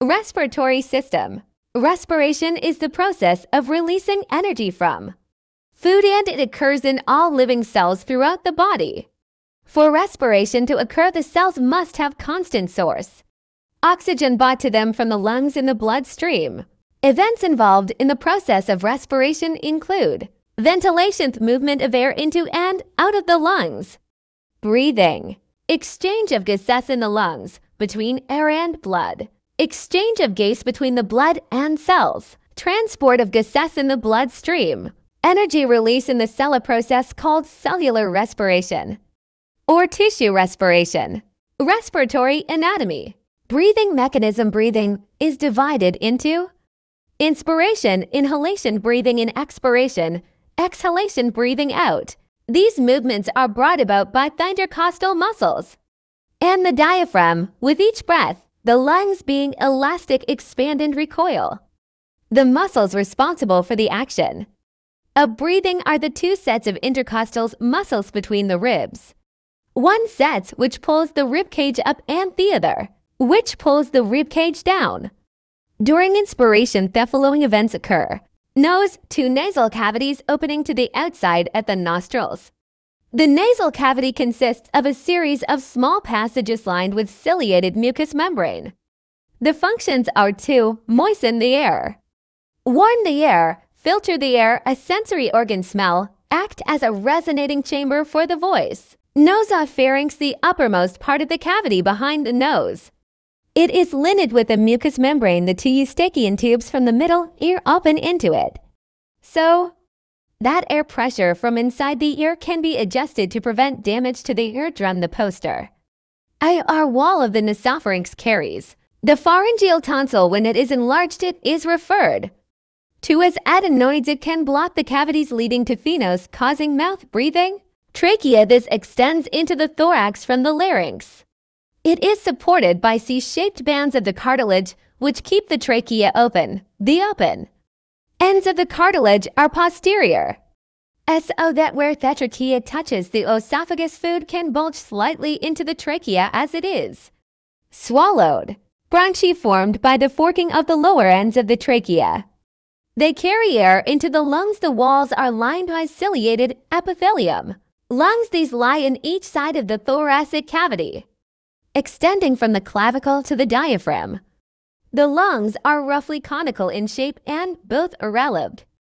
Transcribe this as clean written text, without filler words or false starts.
Respiratory system. Respiration is the process of releasing energy from food, and it occurs in all living cells throughout the body. For respiration to occur, the cells must have constant source oxygen brought to them from the lungs in the bloodstream. Events involved in the process of respiration include ventilation, movement of air into and out of the lungs; breathing, exchange of gases in the lungs between air and blood; exchange of gas between the blood and cells; transport of gases in the bloodstream; energy release in the cell, process called cellular respiration or tissue respiration. Respiratory anatomy. Breathing mechanism. Breathing is divided into inspiration, inhalation, breathing in; expiration, exhalation, breathing out. These movements are brought about by the intercostal muscles and the diaphragm. With each breath, the lungs, being elastic, expand and recoil. The muscles responsible for the action of breathing are the two sets of intercostal muscles between the ribs. One set which pulls the rib cage up, and the other which pulls the rib cage down. During inspiration, the following events occur: nose, two nasal cavities opening to the outside at the nostrils. The nasal cavity consists of a series of small passages lined with ciliated mucous membrane. The functions are to moisten the air, warm the air, filter the air, a sensory organ; smell, act as a resonating chamber for the voice. Nasopharynx, the uppermost part of the cavity behind the nose. It is lined with a mucous membrane. The two eustachian tubes from the middle ear open into it, so that air pressure from inside the ear can be adjusted to prevent damage to the eardrum. The posterior wall of the nasopharynx carries the pharyngeal tonsil. When it is enlarged, it is referred to as adenoids. It can block the cavities leading to phenos, causing mouth breathing. Trachea. This extends into the thorax from the larynx. It is supported by C-shaped bands of the cartilage which keep the trachea open. The open ends of the cartilage are posterior, so that where the trachea touches the esophagus, food can bulge slightly into the trachea as it is swallowed. Bronchi formed by the forking of the lower ends of the trachea. They carry air into the lungs. The walls are lined by ciliated epithelium. Lungs. These lie in each side of the thoracic cavity, extending from the clavicle to the diaphragm. The lungs are roughly conical in shape and both irrelevant.